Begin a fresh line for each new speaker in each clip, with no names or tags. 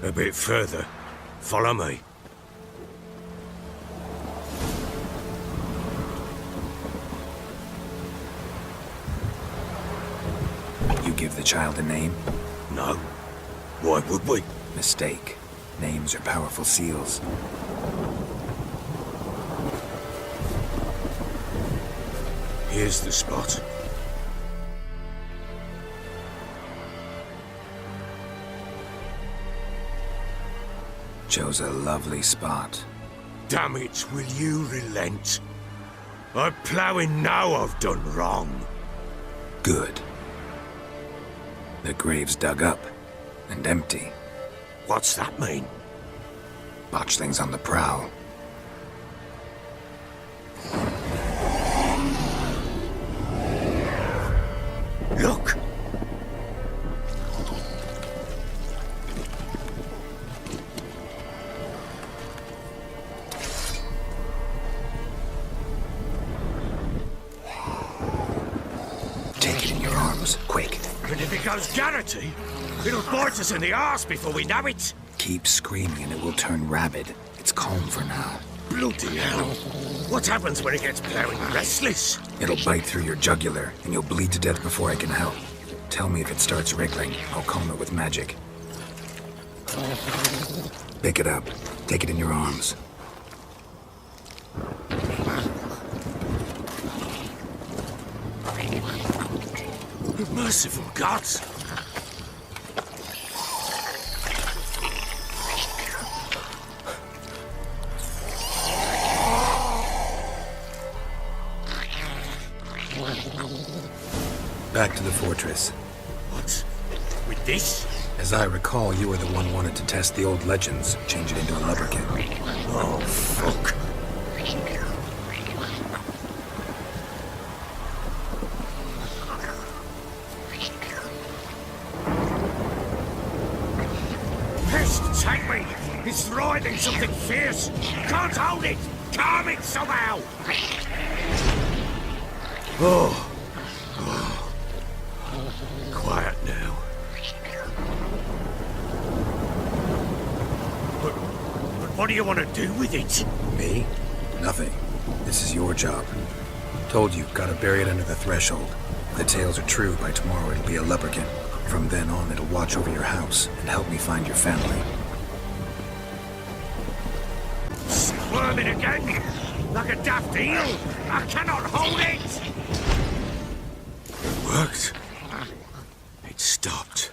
A bit further. Follow me.
You give the child a name?
No. Why would we?
Mistake. Names are powerful seals.
Here's the spot.
Chose a lovely spot.
Damn it, will you relent? I'm ploughing now I've done wrong.
Good. The grave's dug up and empty.
What's that mean?
Botchling's on the prowl.
Look!
Take it in your arms, quick.
And if it goes Garrity, it'll bite us in the arse before we know it.
Keep screaming and it will turn rabid. It's calm for now.
Bloody hell. What happens when it gets ploughing restless?
It'll bite through your jugular, and you'll bleed to death before I can help. Tell me if it starts wriggling. I'll calm it with magic. Pick it up. Take it in your arms.
Merciful gods!
Back to the fortress.
What? With this?
As I recall, you were the one wanted to test the old legends, change it into a lubberkin.
Oh, fuck. Pest, take me! It's writhing something fierce! Can't hold it! Calm it somehow! Oh. Quiet now. But what do you want to do with it?
Me? Nothing. This is your job. Told you, gotta bury it under the threshold. If the tales are true, by tomorrow it'll be a lubberkin. From then on, it'll watch over your house and help me find your family.
Squirming again! Like a daft eel! I cannot hold it! It worked. It stopped.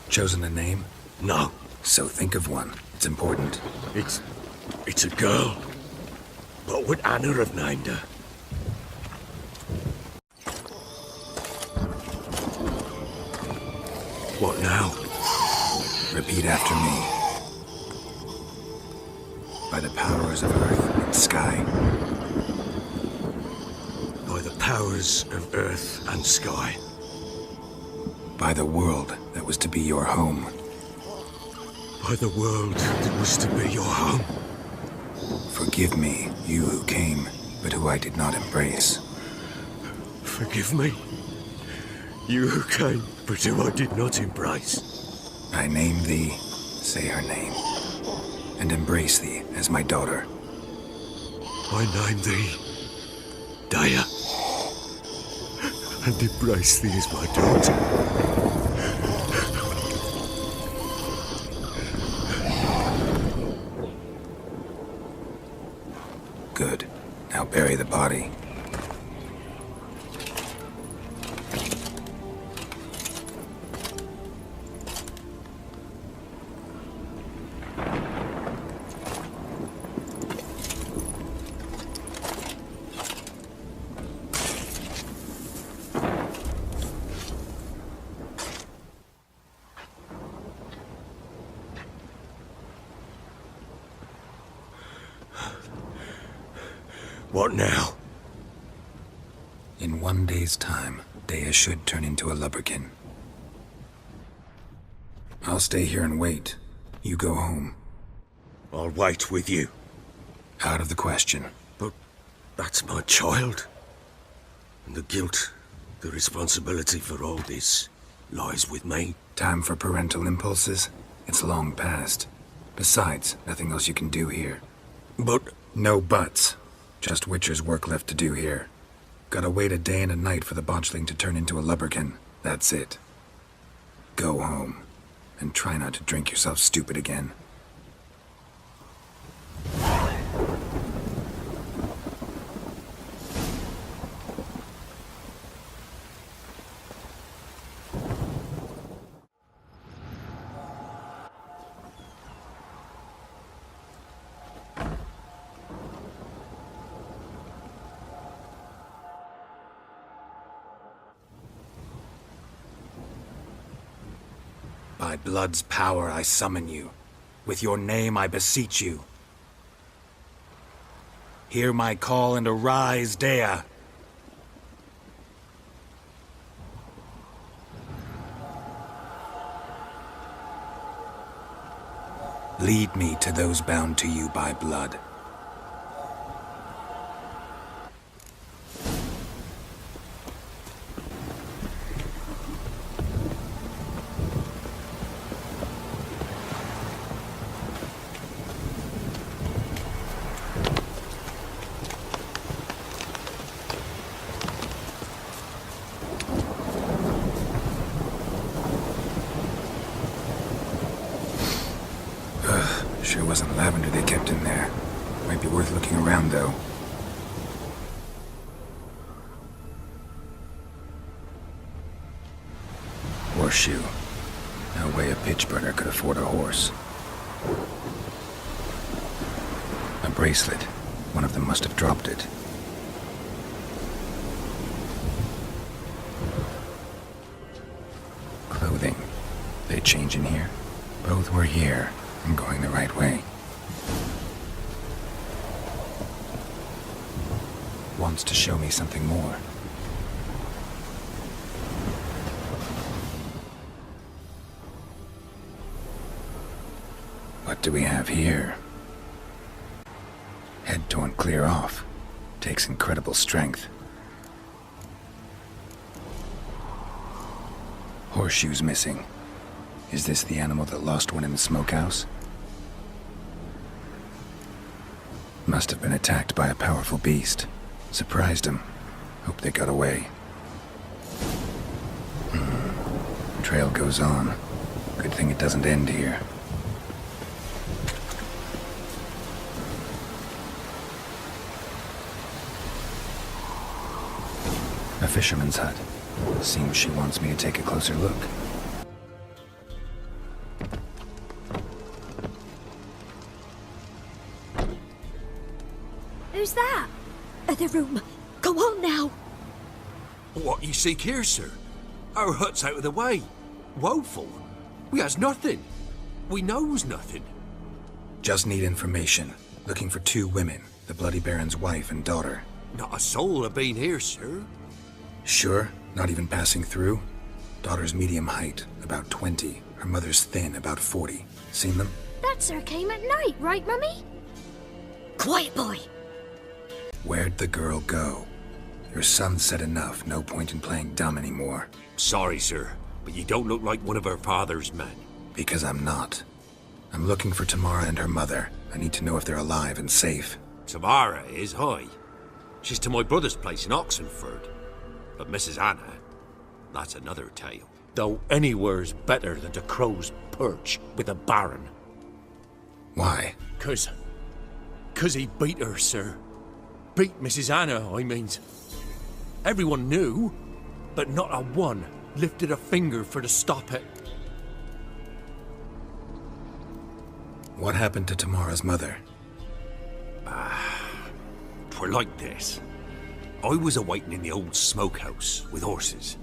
Chosen a name?
No.
So think of one. It's important.
It's a girl. What would Anna have named her? What now?
Repeat after me. By the powers of earth and sky.
By the powers of earth and sky.
By the world that was to be your home.
By the world that was to be your home.
Forgive me, you who came, but who I did not embrace.
Forgive me. You who came, but who I did not embrace.
I name thee, say her name, and embrace thee as my daughter.
I name thee Daya, and embrace thee as my daughter.
Good. Now bury the body.
What now?
In 1 day's time, Daya should turn into a lubberkin. I'll stay here and wait. You go home.
I'll wait with you.
Out of the question.
But that's my child. And the guilt, the responsibility for all this. lies with me.
Time for parental impulses? It's long past. Besides, nothing else you can do here.
But
No buts. Just Witcher's work left to do here. Gotta wait a day and a night for the botchling to turn into a lubberkin. That's it. Go home. And try not to drink yourself stupid again. By blood's power I summon you. With your name I beseech you. Hear my call and arise, Dea. Lead me to those bound to you by blood. Sure wasn't lavender they kept in there. Might be worth looking around, though. Horseshoe. No way a pitch burner could afford a horse. A bracelet. One of them must have dropped it. Clothing. They change in here? Both were here. I'm going the right way. Wants to show me something more. What do we have here? Head torn clear off. Takes incredible strength. Horseshoes missing. Is this the animal that lost one in the smokehouse? Must have been attacked by a powerful beast. Surprised him. Hope they got away. Trail goes on. Good thing it doesn't end here. A fisherman's hut. Seems she wants me to take a closer look.
Who's that? The room. Go on now.
what you seek here, sir? Our hut's out of the way. Woeful. We has nothing. We knows nothing.
Just need information. Looking for 2 women, the Bloody Baron's wife and daughter.
Not a soul have been here, sir.
Sure? Not even passing through? Daughter's medium height, about 20. Her mother's thin, about 40. Seen them?
That sir came at night, right, Mummy? Quiet, boy.
Where'd the girl go? Your son said enough, no point in playing dumb anymore.
Sorry, sir, but you don't look like one of her father's men.
Because I'm not. I'm looking for Tamara and her mother. I need to know if they're alive and safe.
Tamara is, hi. She's to my brother's place in Oxenford. But Mrs. Anna, that's another tale. Though anywhere's better than to Crow's Perch with a baron.
Why?
'Cause he beat her, sir. Beat Mrs. Anna, I means. Everyone knew, but not a one lifted a finger for to stop it.
What happened to Tamara's mother?
'Twere like this. I was awaiting in the old smokehouse with horses.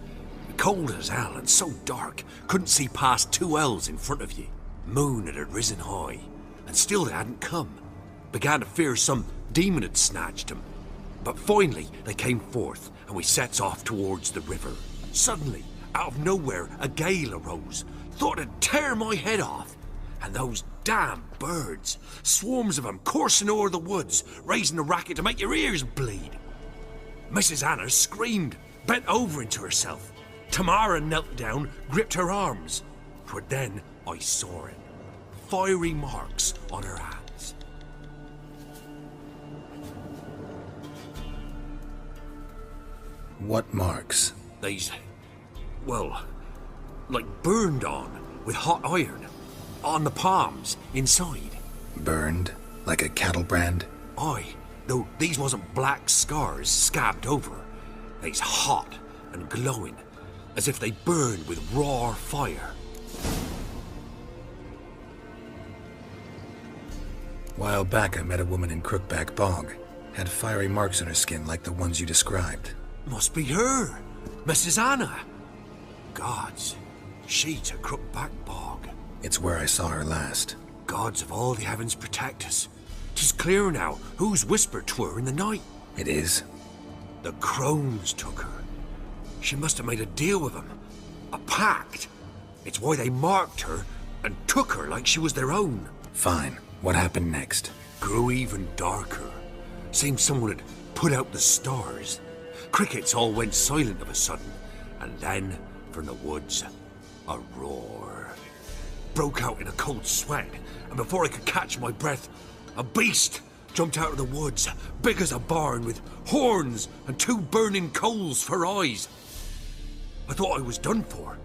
Cold as hell and so dark, couldn't see past 2 ells in front of you. Moon had risen high, and still they hadn't come. Began to fear some demon had snatched them. But finally they came forth, and we sets off towards the river. Suddenly, out of nowhere, a gale arose. Thought it'd tear my head off. And those damn birds, swarms of them coursing o'er the woods, raising a racket to make your ears bleed. Mrs. Anna screamed, bent over into herself. Tamara knelt down, gripped her arms. 'Twere then I saw it. Fiery marks on her hands.
What marks?
They's, well, like burned on with hot iron. On the palms, inside.
Burned? Like a cattle brand?
Aye, though these wasn't black scars scabbed over. They's hot and glowing, as if they burned with raw fire.
While back I met a woman in Crookback Bog. Had fiery marks on her skin like the ones you described.
Must be her, Mrs. Anna. Gods, she to Crookback Bog.
It's where I saw her last.
Gods of all the heavens protect us. 'Tis clear now whose whisper 'twere in the night.
It is?
The crones took her. She must have made a deal with them. A pact. It's why they marked her and took her like she was their own.
Fine. What happened next?
Grew even darker. Seemed someone had put out the stars. Crickets all went silent of a sudden. And then, from the woods, a roar. Broke out in a cold sweat, and before I could catch my breath, a beast jumped out of the woods, big as a barn, with horns and 2 burning coals for eyes. I thought I was done for.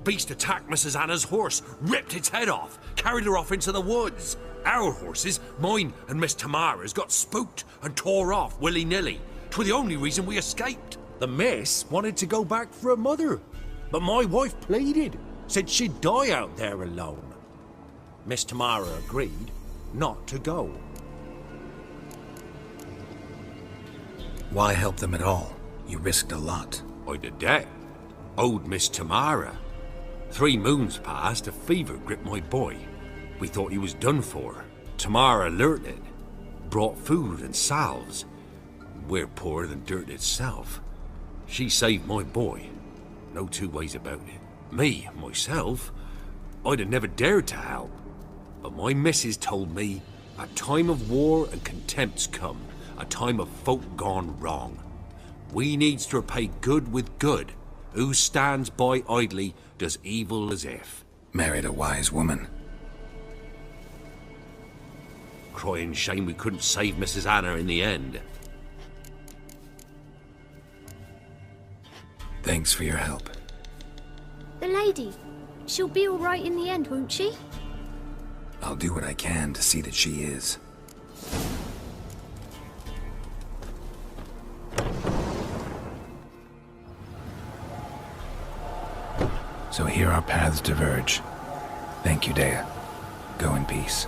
Beast attacked Mrs. Anna's horse, ripped its head off, carried her off into the woods. Our horses, mine and Miss Tamara's, got spooked and tore off willy-nilly. 'Twere the only reason we escaped. The miss wanted to go back for her mother, but my wife pleaded, said she'd die out there alone. Miss Tamara agreed not to go.
Why help them at all? You risked a lot.
I'd a debt. Owed Miss Tamara. 3 moons passed, a fever gripped my boy. We thought he was done for. Tamara alerted. Brought food and salves. We're poorer than dirt itself. She saved my boy. No 2 ways about it. Me, myself, I'd have never dared to help. But my missus told me a time of war and contempt's come. A time of folk gone wrong. We needs to repay good with good. Who stands by idly does evil as if.
Married a wise woman.
Crying shame we couldn't save Mrs. Anna in the end.
Thanks for your help.
The lady. She'll be all right in the end, won't she?
I'll do what I can to see that she is. So here our paths diverge. Thank you, Dea. Go in peace.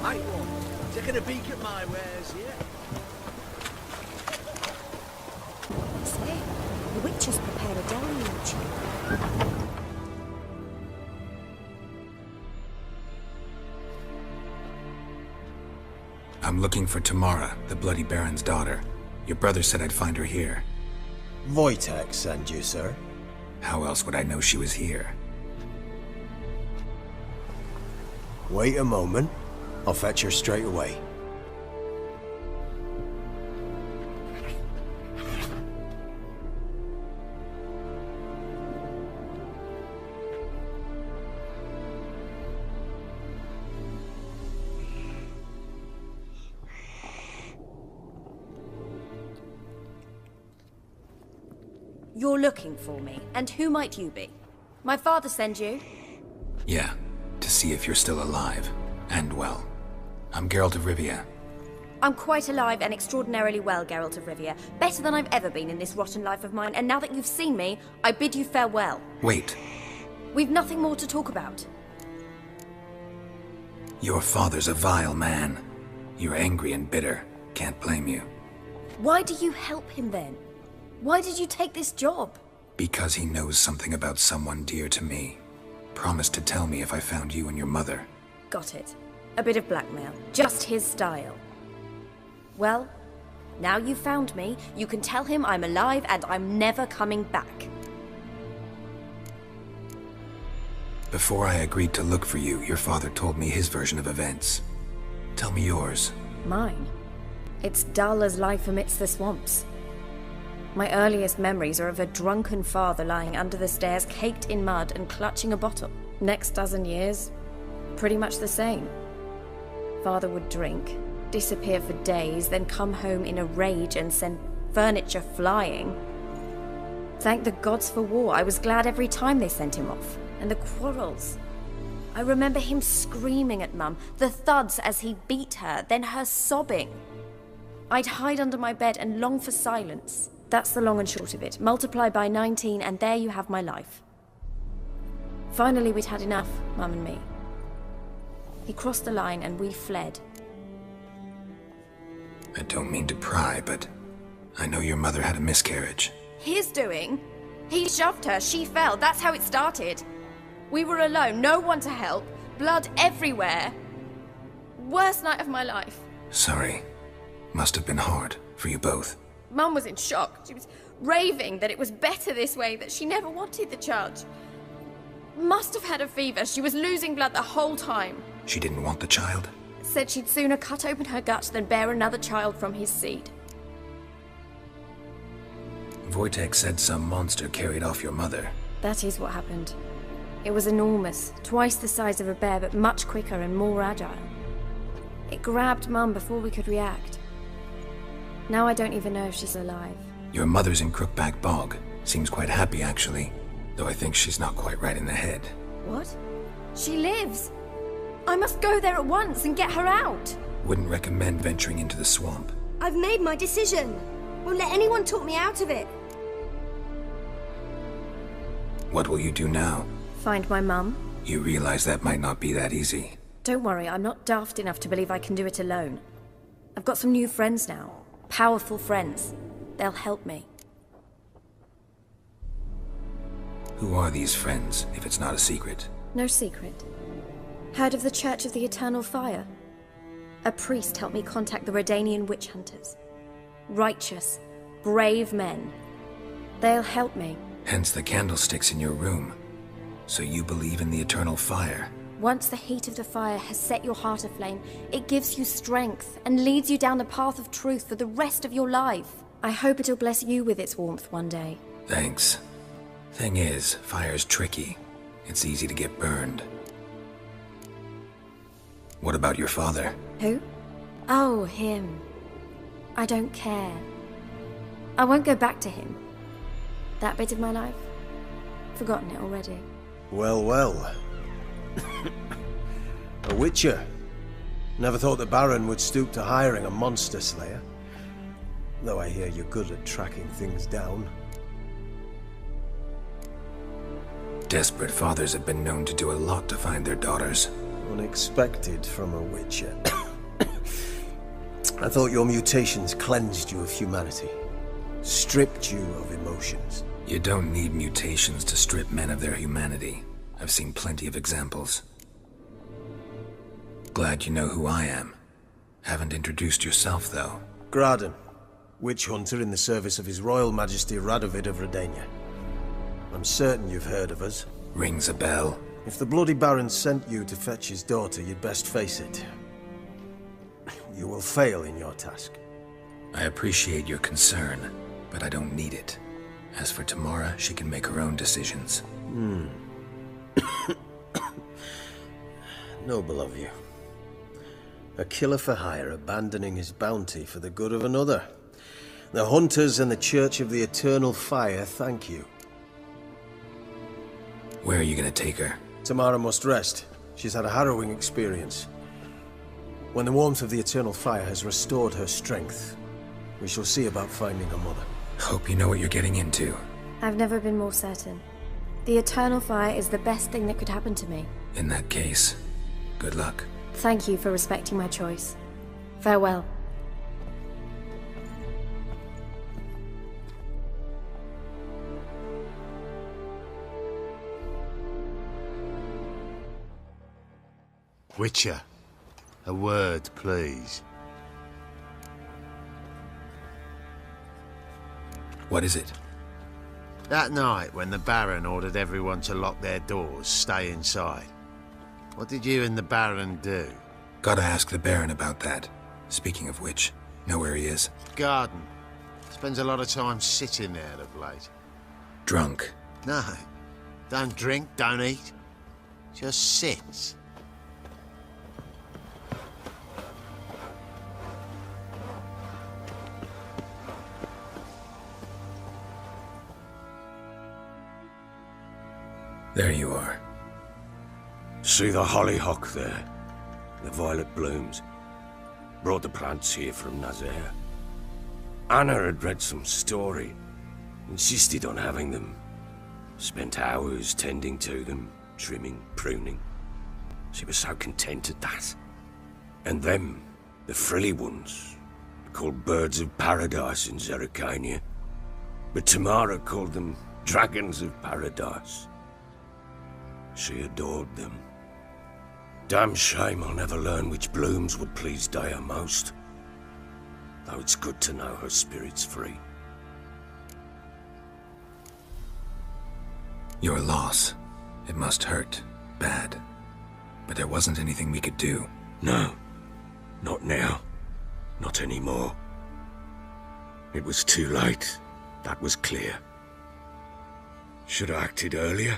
Right one. Taking a peek at my wares here.
Say, the witches prepare a deluge.
I'm looking for Tamara, the Bloody Baron's daughter. Your brother said I'd find her here.
Wojtek sent you, sir.
How else would I know she was here?
Wait a moment. I'll fetch her straight away.
You're looking for me, and who might you be? My father send you?
Yeah, to see if you're still alive. And well. I'm Geralt of Rivia.
I'm quite alive and extraordinarily well, Geralt of Rivia. Better than I've ever been in this rotten life of mine, and now that you've seen me, I bid you farewell.
Wait.
We've nothing more to talk about.
Your father's a vile man. You're angry and bitter. Can't blame you.
Why do you help him then? Why did you take this job?
Because he knows something about someone dear to me. Promised to tell me if I found you and your mother.
Got it. A bit of blackmail. Just his style. Well, now you've found me, you can tell him I'm alive and I'm never coming back.
Before I agreed to look for you, your father told me his version of events. Tell me yours.
Mine? It's dull as life amidst the swamps. My earliest memories are of a drunken father lying under the stairs, caked in mud and clutching a bottle. Next dozen years, pretty much the same. Father would drink, disappear for days, then come home in a rage and send furniture flying. Thank the gods for war. I was glad every time they sent him off. And the quarrels. I remember him screaming at Mum, the thuds as he beat her, then her sobbing. I'd hide under my bed and long for silence. That's the long and short of it. Multiply by 19 and there you have my life. Finally we'd had enough, Mum and me. He crossed the line and we fled.
I don't mean to pry, but I know your mother had a miscarriage.
His doing? He shoved her, she fell, that's how it started. We were alone, no one to help, blood everywhere. Worst night of my life.
Sorry. Must have been hard for you both.
Mum was in shock. She was raving that it was better this way, that she never wanted the charge. Must have had a fever. She was losing blood the whole time.
She didn't want the child?
Said she'd sooner cut open her gut than bear another child from his seed.
Wojtek said some monster carried off your mother.
That is what happened. It was enormous, twice the size of a bear, but much quicker and more agile. It grabbed Mum before we could react. Now I don't even know if she's alive.
Your mother's in Crookback Bog. Seems quite happy, actually. Though I think she's not quite right in the head.
What? She lives! I must go there at once and get her out!
Wouldn't recommend venturing into the swamp.
I've made my decision. Won't let anyone talk me out of it.
What will you do now?
Find my mum.
You realize that might not be that easy.
Don't worry, I'm not daft enough to believe I can do it alone. I've got some new friends now. Powerful friends. They'll help me.
Who are these friends, if it's not a secret?
No secret. Heard of the Church of the Eternal Fire? A priest helped me contact the Redanian witch hunters. Righteous, brave men. They'll help me.
Hence the candlesticks in your room. So you believe in the eternal fire?
Once the heat of the fire has set your heart aflame, it gives you strength and leads you down the path of truth for the rest of your life. I hope it'll bless you with its warmth one day.
Thanks. Thing is, fire's tricky. It's easy to get burned. What about your father?
Who? Oh, him. I don't care. I won't go back to him. That bit of my life? Forgotten it already.
Well, well. A witcher. Never thought the Baron would stoop to hiring a monster slayer. Though I hear you're good at tracking things down.
Desperate fathers have been known to do a lot to find their daughters.
Unexpected from a witcher. I thought your mutations cleansed you of humanity. Stripped you of emotions.
You don't need mutations to strip men of their humanity. I've seen plenty of examples. Glad you know who I am. Haven't introduced yourself, though.
Graden, witch hunter in the service of His Royal Majesty Radovid of Redania. I'm certain you've heard of us.
Rings a bell.
If the Bloody Baron sent you to fetch his daughter, you'd best face it. You will fail in your task.
I appreciate your concern, but I don't need it. As for Tamara, she can make her own decisions.
Noble of you. A killer for hire abandoning his bounty for the good of another. The Hunters and the Church of the Eternal Fire thank you.
Where are you gonna take her?
Tamara must rest. She's had a harrowing experience. When the warmth of the Eternal Fire has restored her strength, we shall see about finding her mother.
Hope you know what you're getting into.
I've never been more certain. The Eternal Fire is the best thing that could happen to me.
In that case, good luck.
Thank you for respecting my choice. Farewell.
Witcher, a word, please.
What is it?
That night, when the Baron ordered everyone to lock their doors, stay inside, what did you and the Baron do?
Gotta ask the Baron about that. Speaking of which, know where he is?
Garden. Spends a lot of time sitting there of late.
Drunk.
No. Don't drink, don't eat. Just sits.
There you are.
See the hollyhock there? The violet blooms. Brought the plants here from Nazaire. Anna had read some story. Insisted on having them. Spent hours tending to them, trimming, pruning. She was so content at that. And them, the frilly ones, called birds of paradise in Zerrikania. But Tamara called them dragons of paradise. She adored them. Damn shame I'll never learn which blooms would please Daya most. Though it's good to know her spirit's free.
Your loss. It must hurt. Bad. But there wasn't anything we could do.
No. Not now. Not anymore. It was too late. That was clear. Should have acted earlier.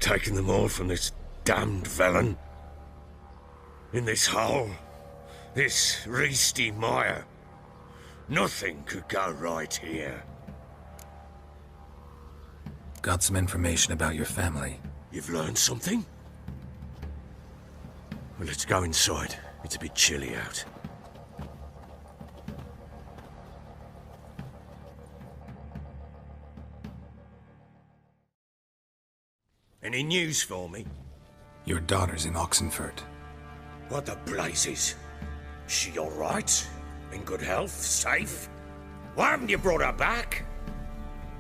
Taken them all from this damned Velen. In this hole. This Reesty mire. Nothing could go right here.
Got some information about your family.
You've learned something? Well, let's go inside. It's a bit chilly out. Any news for me?
Your daughter's in Oxenfurt.
What the blazes? She all right? In good health? Safe? Why haven't you brought her back?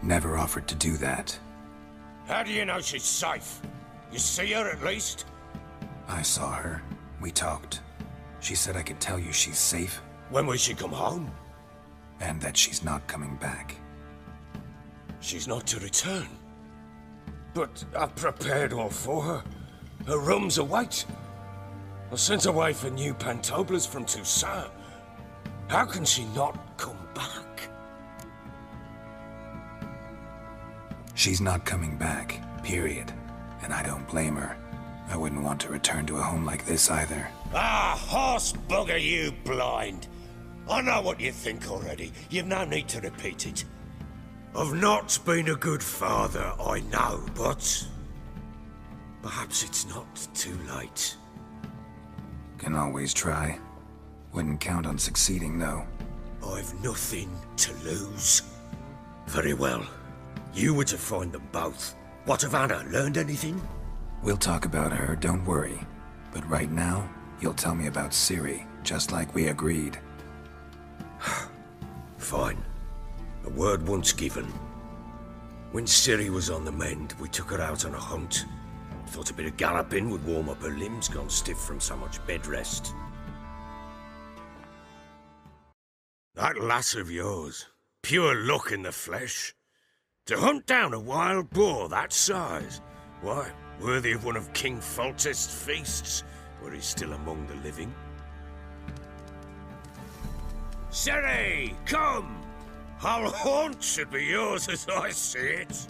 Never offered to do that.
How do you know she's safe? You see her at least?
I saw her. We talked. She said I could tell you she's safe.
When will she come home?
And that she's not coming back.
She's not to return. But I've prepared all for her. Her rooms await. I sent away for new pantoblas from Toussaint. How can she not come back?
She's not coming back, period. And I don't blame her. I wouldn't want to return to a home like this either.
Ah, horse bugger you, blind. I know what you think already. You've no need to repeat it. I've not been a good father, I know, but perhaps it's not too late.
Can always try. Wouldn't count on succeeding, though.
I've nothing to lose. Very well. You were to find them both. What of Anna? Learned anything?
We'll talk about her, don't worry. But right now, you'll tell me about Ciri, just like we agreed.
Fine. A word once given. When Ciri was on the mend, we took her out on a hunt. Thought a bit of galloping would warm up her limbs, gone stiff from so much bed rest. That lass of yours, pure luck in the flesh. To hunt down a wild boar that size, why, worthy of one of King Foltest's feasts, were he still among the living. Ciri, come! Our haunt should be yours as I see it.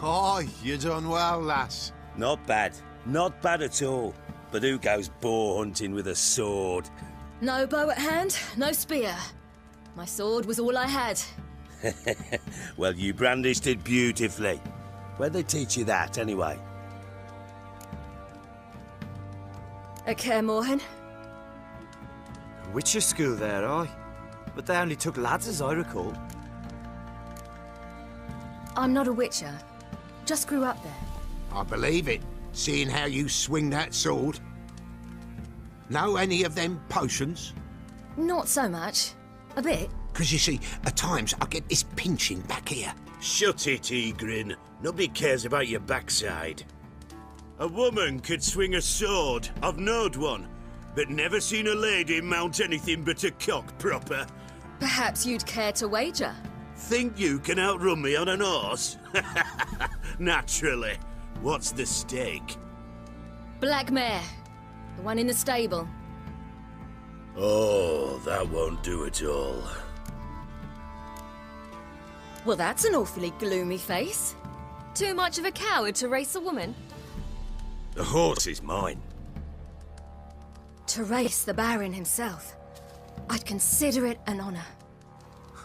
Oh, you done well, lass.
Not bad. Not bad at all. But who goes boar hunting with a sword?
No bow at hand, no spear. My sword was all I had.
Well, you brandished it beautifully. Where'd they teach you that, anyway?
At Kaer Morhen.
Witcher school there, aye. But they only took lads, as I recall.
I'm not a witcher. Just grew up there.
I believe it, seeing how you swing that sword. Know any of them potions?
Not so much. A bit.
Because you see, at times I get this pinching back here.
Shut it, Egrin. Nobody cares about your backside. A woman could swing a sword. I've knowed one. But never seen a lady mount anything but a cock proper.
Perhaps you'd care to wager?
Think you can outrun me on an horse? Naturally. What's the stake?
Black mare. The one in the stable.
Oh, that won't do at all.
Well, that's an awfully gloomy face. Too much of a coward to race a woman?
The horse is mine.
To race the Baron himself. I'd consider it an honor.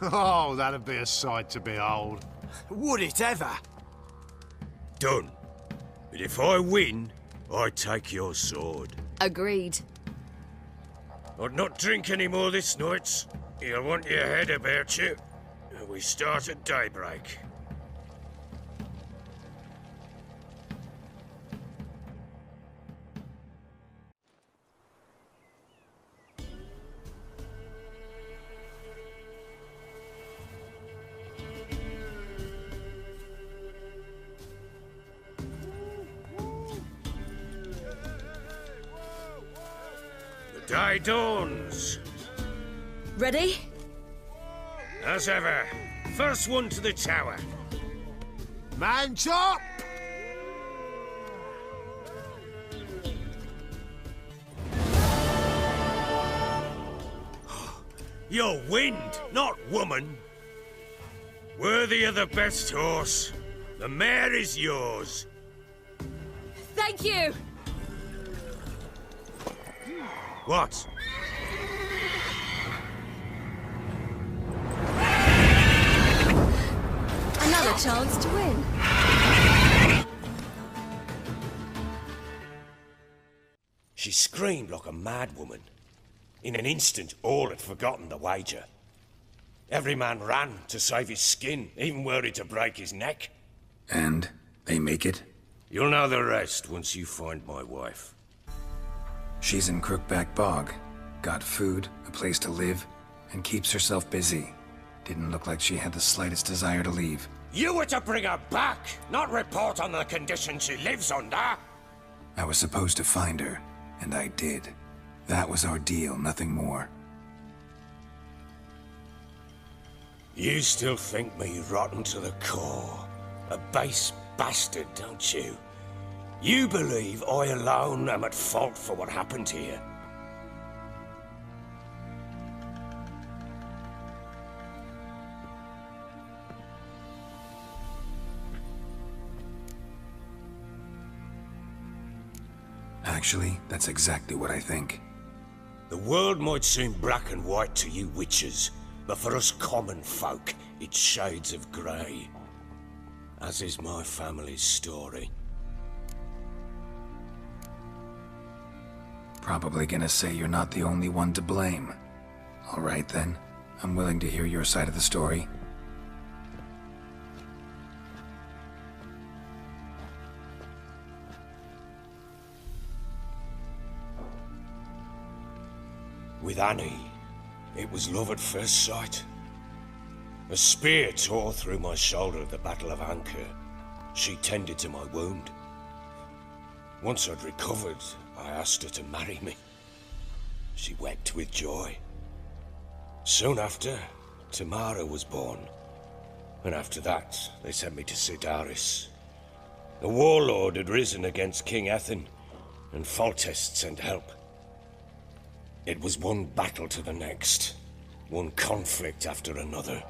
Oh, that'd be a sight to behold.
Would it ever?
Done. But if I win, I take your sword.
Agreed.
I'd not drink any more this night. You'll want your head about you. We start at daybreak. The day dawns.
Ready?
As ever, first one to the tower.
Man chop!
You're wind, not woman. Worthy of the best horse. The mare is yours.
Thank you!
What?
Another chance to win.
She screamed like a mad woman. In an instant, all had forgotten the wager. Every man ran to save his skin, even worried to break his neck.
And they make it?
You'll know the rest once you find my wife.
She's in Crookback Bog. Got food, a place to live, and keeps herself busy. Didn't look like she had the slightest desire to leave.
You were to bring her back, not report on the conditions she lives under.
I was supposed to find her, and I did. That was our deal, nothing more.
You still think me rotten to the core. A base bastard, don't you? You believe I alone am at fault for what happened here.
Actually, that's exactly what I think.
The world might seem black and white to you witches, but for us common folk, it's shades of grey. As is my family's story.
Probably gonna say you're not the only one to blame. All right then, I'm willing to hear your side of the story.
With Annie, it was love at first sight. A spear tore through my shoulder at the Battle of Anchor. She tended to my wound. Once I'd recovered, I asked her to marry me. She wept with joy. Soon after, Tamara was born. And after that, they sent me to Sidaris. The warlord had risen against King Ethan, and Foltest sent help. It was one battle to the next, one conflict after another.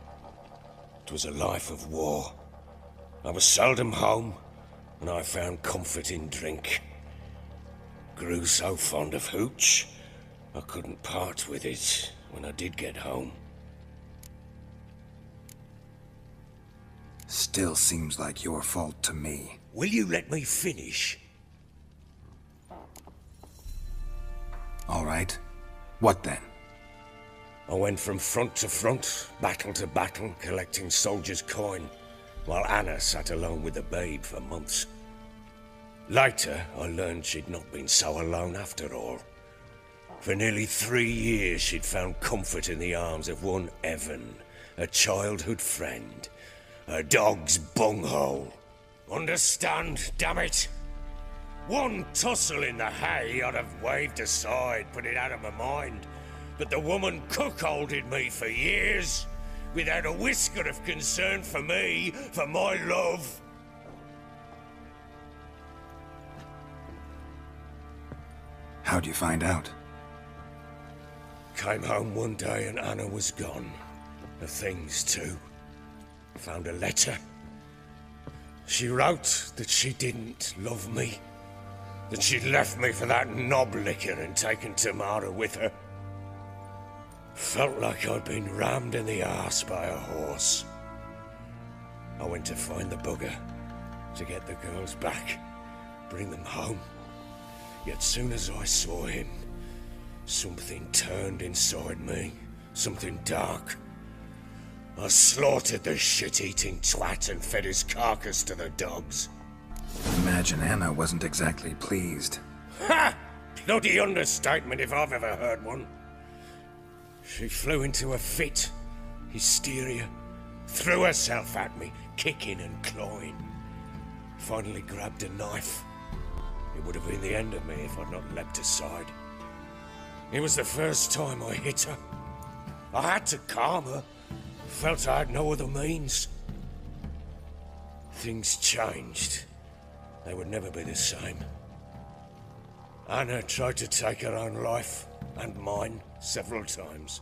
It was a life of war. I was seldom home, and I found comfort in drink. Grew so fond of hooch, I couldn't part with it when I did get home.
Still seems like your fault to me.
Will you let me finish?
All right. What then?
I went from front to front, battle to battle, collecting soldiers' coin, while Anna sat alone with the babe for months. Later, I learned she'd not been so alone after all. For nearly 3 years, she'd found comfort in the arms of one Evan, a childhood friend. A dog's bunghole. Understand, damn it? One tussle in the hay I'd have waved aside, put it out of my mind. But the woman cuckolded me for years.
without a whisker of concern for me, for my love.
How'd you find out?
Came home one day and Anna was gone. The things too. Found a letter. She wrote that she didn't love me. That she'd left me for that knob licker and taken Tamara with her. Felt like I'd been rammed in the arse by a horse. I went to find the bugger, to get the girls back, bring them home. Yet soon as I saw him, something turned inside me, something dark. I slaughtered the shit-eating twat and fed his carcass to the dogs.
Imagine Anna wasn't exactly pleased.
Ha! Bloody understatement if I've ever heard one. She flew into a fit, hysteria, threw herself at me, kicking and clawing. Finally grabbed a knife. It would have been the end of me if I'd not leapt aside. It was the first time I hit her. I had to calm her. Felt I had no other means. Things changed. They would never be the same. Anna tried to take her own life, and mine, several times.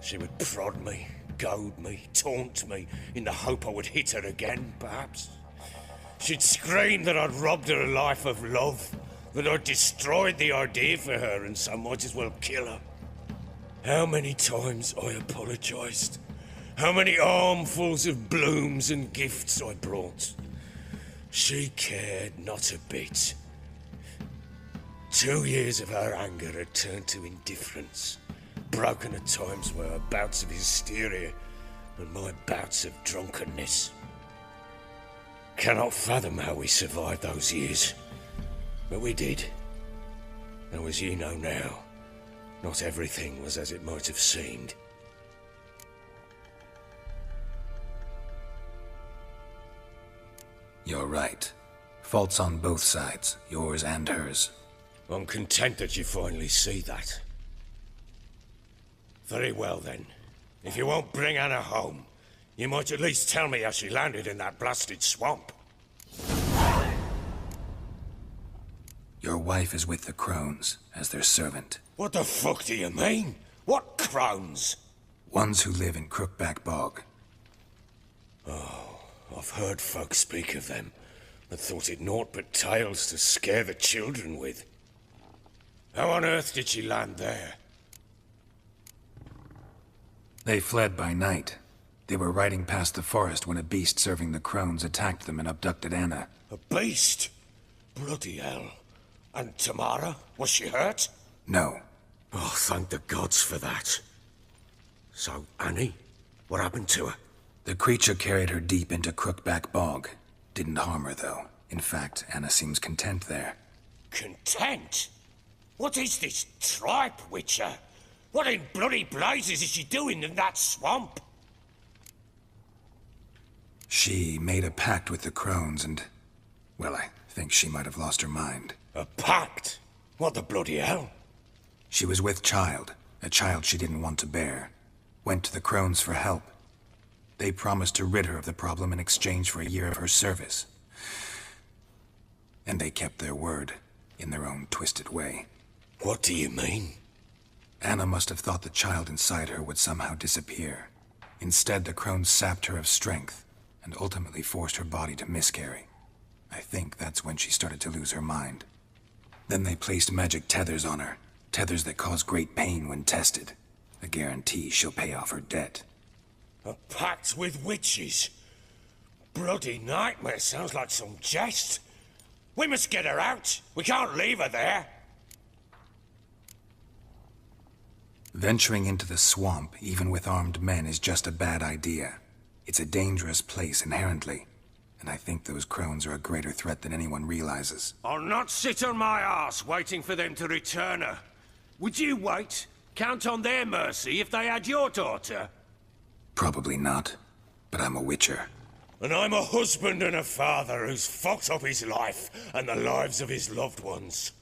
She would prod me, goad me, taunt me, in the hope I would hit her again, perhaps. She'd scream that I'd robbed her a life of love, that I'd destroyed the idea for her and so might as well kill her. How many times I apologized. How many armfuls of blooms and gifts I brought. She cared not a bit. 2 years of her anger had turned to indifference, broken at times by her bouts of hysteria and my bouts of drunkenness. Cannot fathom how we survived those years, but we did. Though as you know now, not everything was as it might have seemed.
You're right. Faults on both sides, yours and hers.
I'm content that you finally see that. Very well then. If you won't bring Anna home, you might at least tell me how she landed in that blasted swamp.
Your wife is with the Crones, as their servant.
What the fuck do you mean? What Crones?
Ones who live in Crookback Bog.
Oh, I've heard folk speak of them, but thought it naught but tales to scare the children with. How on earth did she land there?
They fled by night. They were riding past the forest when a beast serving the Crones attacked them and abducted Anna.
A beast? Bloody hell. And Tamara? Was she hurt?
No.
Oh, thank the gods for that. So, Annie? What happened to her?
The creature carried her deep into Crookback Bog. Didn't harm her, though. In fact, Anna seems content there.
Content? What is this tripe, Witcher? What in bloody blazes is she doing in that swamp?
She made a pact with the Crones and... well, I think she might have lost her mind.
A pact? What the bloody hell?
She was with child, a child she didn't want to bear. Went to the Crones for help. They promised to rid her of the problem in exchange for a year of her service. And they kept their word, in their own twisted way.
What do you mean?
Anna must have thought the child inside her would somehow disappear. Instead, the Crones sapped her of strength, and ultimately forced her body to miscarry. I think that's when she started to lose her mind. Then they placed magic tethers on her, tethers that cause great pain when tested. A guarantee she'll pay off her debt.
A pact with witches? Bloody nightmare, sounds like some jest. We must get her out. We can't leave her there.
Venturing into the swamp, even with armed men, is just a bad idea. It's a dangerous place inherently, and I think those Crones are a greater threat than anyone realizes.
I'll not sit on my arse waiting for them to return her. Would you wait? Count on their mercy if they had your daughter?
Probably not, but I'm a witcher.
And I'm a husband and a father who's fucked up his life and the lives of his loved ones.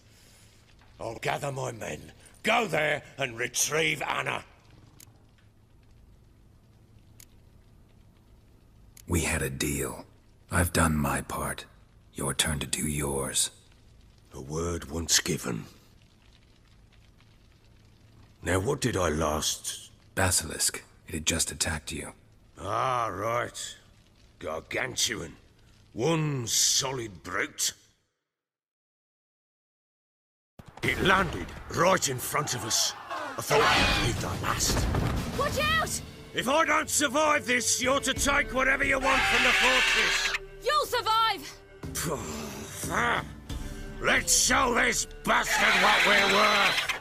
I'll gather my men, go there and retrieve Anna.
We had a deal. I've done my part. Your turn to do yours.
A word once given. Now, what did I last...
Basilisk. It had just attacked you.
Ah, right. Gargantuan. One solid brute. It landed right in front of us. I thought I breathed our last.
Watch out!
If I don't survive this, you're to take whatever you want from the fortress.
You'll survive!
Let's show this bastard what we're worth!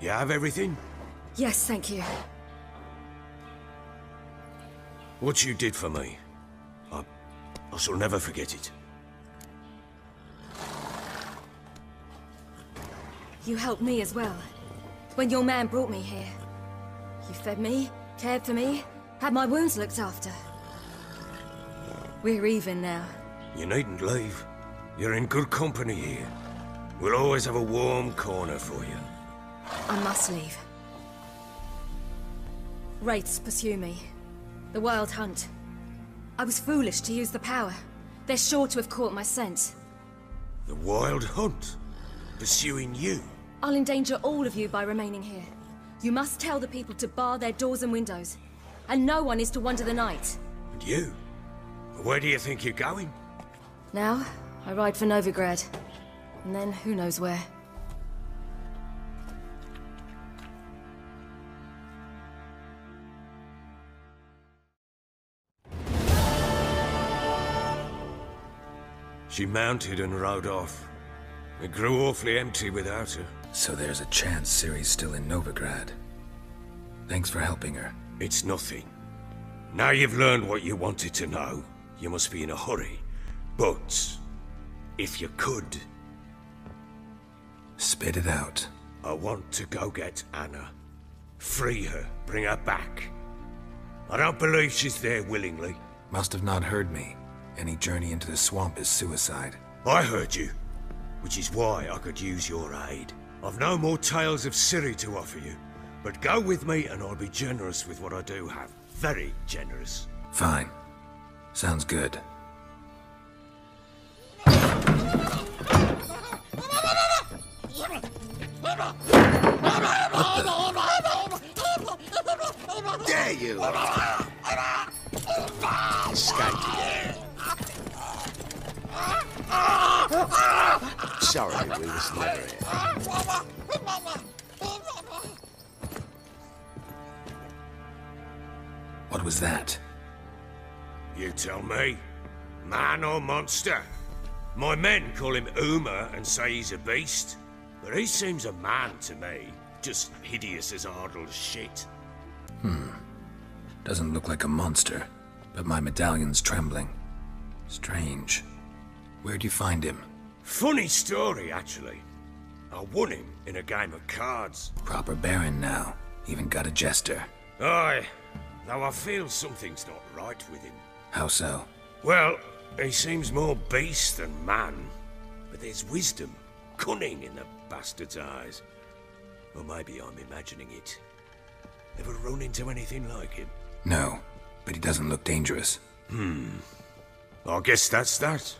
You have everything?
Yes, thank you.
What you did for me, I shall never forget it.
You helped me as well. When your man brought me here. You fed me, cared for me, had my wounds looked after. We're even now.
You needn't leave. You're in good company here. We'll always have a warm corner for you.
I must leave. Wraiths pursue me. The Wild Hunt. I was foolish to use the power. They're sure to have caught my scent.
The Wild Hunt? Pursuing you?
I'll endanger all of you by remaining here. You must tell the people to bar their doors and windows. And no one is to wander the night.
And you? Where do you think you're going?
Now, I ride for Novigrad. And then who knows where.
She mounted and rode off. It grew awfully empty without her.
So there's a chance Ciri's still in Novigrad. Thanks for helping her.
It's nothing. Now you've learned what you wanted to know, you must be in a hurry. But, if you could...
Spit it out.
I want to go get Anna. Free her, bring her back. I don't believe she's there willingly.
Must have not heard me. Any journey into the swamp is suicide.
I heard you, which is why I could use your aid. I've no more tales of Ciri to offer you, but go with me and I'll be generous with what I do have. Very generous.
Fine. Sounds good.
There you are. Skanky.
sorry we was never here.
What was that?
You tell me. Man or monster? My men call him Uma and say he's a beast. But he seems a man to me. Just hideous as Ardle's shit.
Doesn't look like a monster, but my medallion's trembling. Strange. Where'd you find him?
Funny story, actually. I won him in a game of cards.
Proper Baron now. Even got a jester.
Aye, though I feel something's not right with him.
How so?
Well, he seems more beast than man. But there's wisdom, cunning in the bastard's eyes. Or maybe I'm imagining it. Ever run into anything like him?
No, but he doesn't look dangerous.
I guess that's that.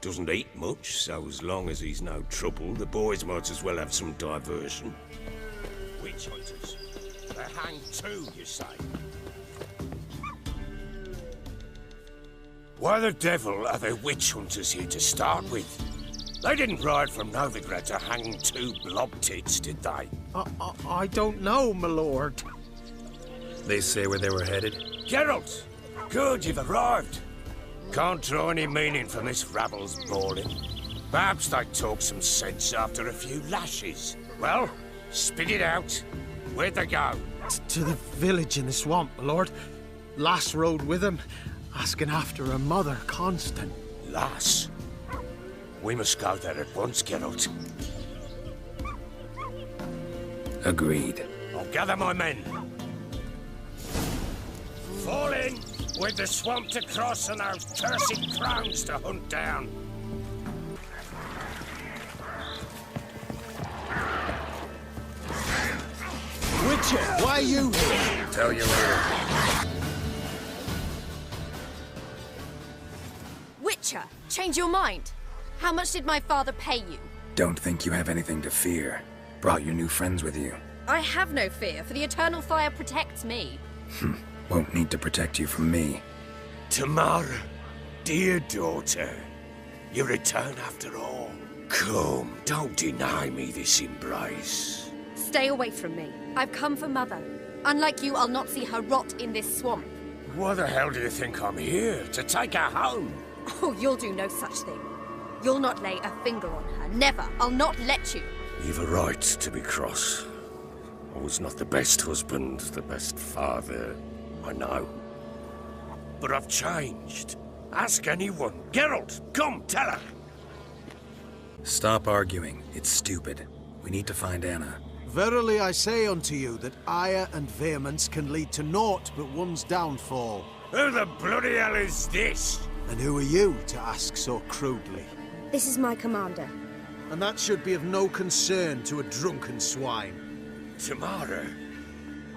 Doesn't eat much, so as long as he's no trouble, the boys might as well have some diversion. Witch hunters. They hang too, you say? Why the devil are there witch hunters here to start with? They didn't ride from Novigrad to hang two blob tits, did they?
I don't know, my lord.
They say where they were headed?
Geralt! Good, you've arrived. Can't draw any meaning from this rabble's bawling. Perhaps they talk some sense after a few lashes. Well, spit it out. Where'd they go?
To the village in the swamp, my lord. Lass rode with him, asking after her mother, Constant.
Lass? We must go there at once, Geralt.
Agreed.
I'll gather my men. Fall in, with the swamp to cross and those cursed crowns to hunt down.
Witcher, why are you here?
Tell you later.
Witcher, change your mind. How much did my father pay you?
Don't think you have anything to fear. Brought your new friends with you.
I have no fear, for the Eternal Fire protects me.
Won't need to protect you from me.
Tamara, dear daughter, you return after all. Come, don't deny me this embrace.
Stay away from me. I've come for Mother. Unlike you, I'll not see her rot in this swamp.
Why the hell do you think I'm here? To take her home?
Oh, you'll do no such thing. You'll not lay a finger on her. Never. I'll not let you.
You've a right to be cross. I was not the best husband, the best father, I know. But I've changed. Ask anyone. Geralt, come, tell her.
Stop arguing. It's stupid. We need to find Anna.
Verily I say unto you that ire and vehemence can lead to naught but one's downfall.
Who the bloody hell is this?
And who are you to ask so crudely?
This is my commander.
And that should be of no concern to a drunken swine.
Tamara,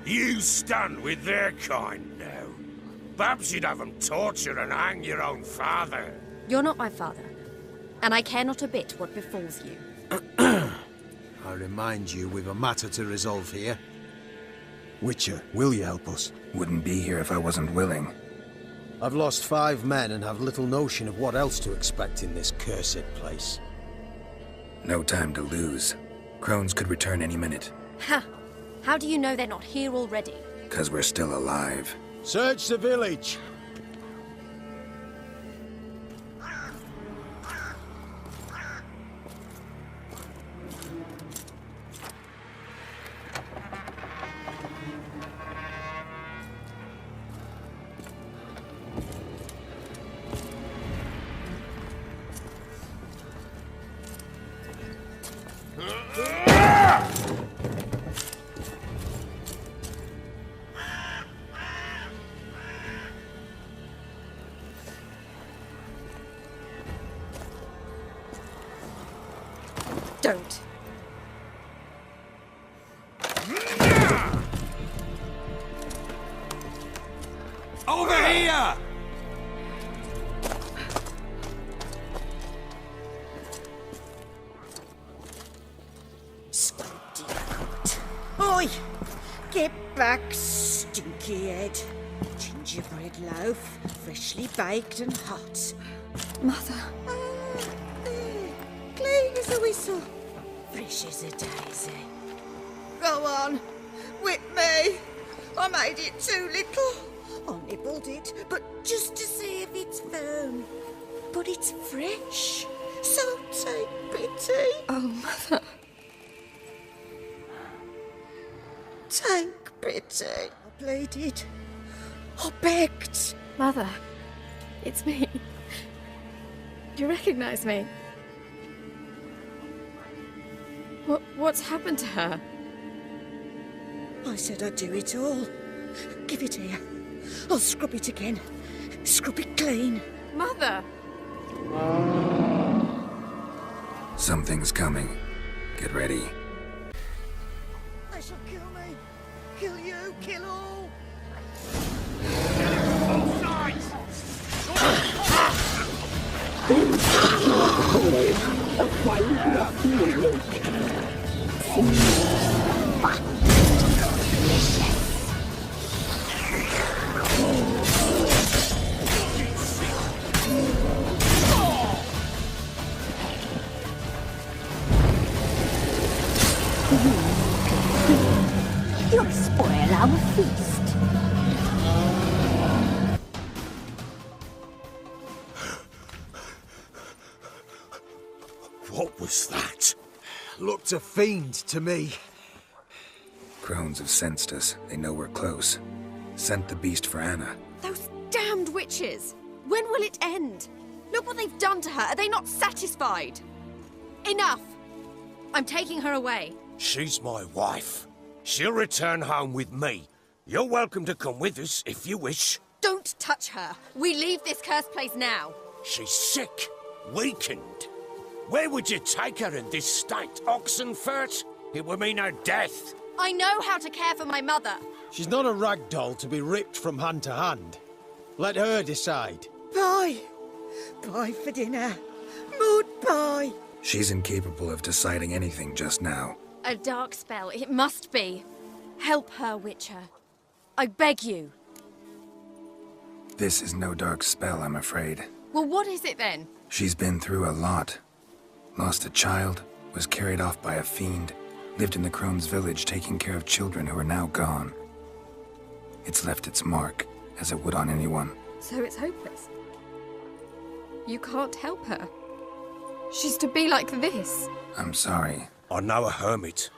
you stand with their kind now. Perhaps you'd have them torture and hang your own father.
You're not my father, and I care not a bit what befalls you.
I remind you, we've a matter to resolve here. Witcher, will you help us?
Wouldn't be here if I wasn't willing.
I've lost 5 men and have little notion of what else to expect in this cursed place.
No time to lose. Crones could return any minute.
Ha! How do you know they're not here already?
'Cause we're still alive.
Search the village!
Don't.
Over here!
Stinky cunt. Oi! Get back, stinky head. Gingerbread loaf, freshly baked and hot.
Mother.
Clean as a whistle. So fresh as a daisy. Go on, whip me. I made it too little. I nibbled it, but just to see if it's firm. But it's fresh, so take pity.
Oh, Mother.
Take pity. I pleaded. I begged.
Mother, it's me. Do you recognize me? What's happened to her?
I said I'd do it all. Give it here. I'll scrub it again. Scrub it clean.
Mother!
Something's coming. Get ready.
They shall kill me. Kill you. Kill all.
Both sides!
You'll spoil our feast.
What was that?
Looked a fiend to me.
Crones have sensed us. They know we're close. Sent the beast for Anna.
Those damned witches! When will it end? Look what they've done to her. Are they not satisfied? Enough! I'm taking her away.
She's my wife. She'll return home with me. You're welcome to come with us if you wish.
Don't touch her. We leave this cursed place now.
She's sick, weakened. Where would you take her in this state? Oxenfurt? It would mean her death.
I know how to care for my mother.
She's not a rag doll to be ripped from hand to hand. Let her decide.
Pie. Pie for dinner. Mood pie.
She's incapable of deciding anything just now.
A dark spell, it must be. Help her, Witcher. I beg you.
This is no dark spell, I'm afraid.
Well, what is it then?
She's been through a lot. Lost a child, was carried off by a fiend, lived in the Crone's village taking care of children who are now gone. It's left its mark, as it would on anyone.
So it's hopeless. You can't help her. She's to be like this.
I'm sorry.
I know a hermit.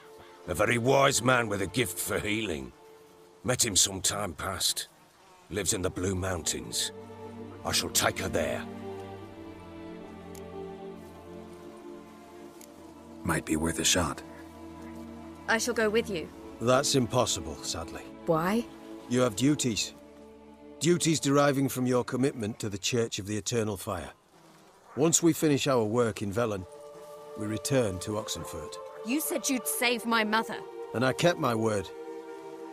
A very wise man with a gift for healing. Met him some time past. Lives in the Blue Mountains. I shall take her there.
Might be worth a shot.
I shall go with you.
That's impossible, sadly.
Why?
You have duties. Duties deriving from your commitment to the Church of the Eternal Fire. Once we finish our work in Velen, we return to Oxenfurt.
You said you'd save my mother.
And I kept my word.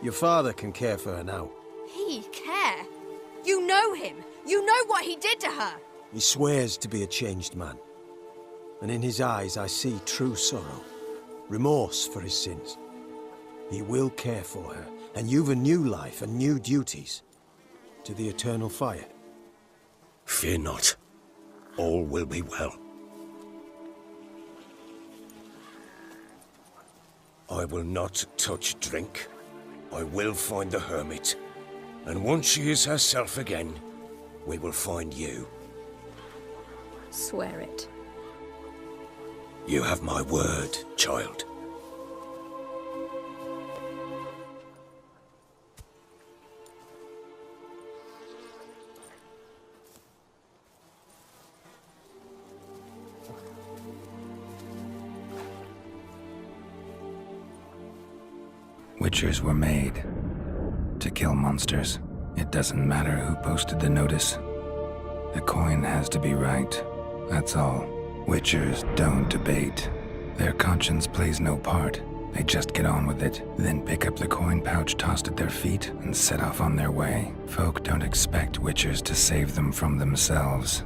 Your father can care for her now.
He care? You know him. You know what he did to her.
He swears to be a changed man. And in his eyes I see true sorrow. Remorse for his sins. He will care for her, and you've a new life and new duties. To the Eternal Fire.
Fear not. All will be well. I will not touch drink. I will find the hermit. And once she is herself again, we will find you.
Swear it.
You have my word, child.
Witchers were made to kill monsters. It doesn't matter who posted the notice. The coin has to be right. That's all. Witchers don't debate. Their conscience plays no part. They just get on with it, then pick up the coin pouch tossed at their feet and set off on their way. Folk don't expect Witchers to save them from themselves.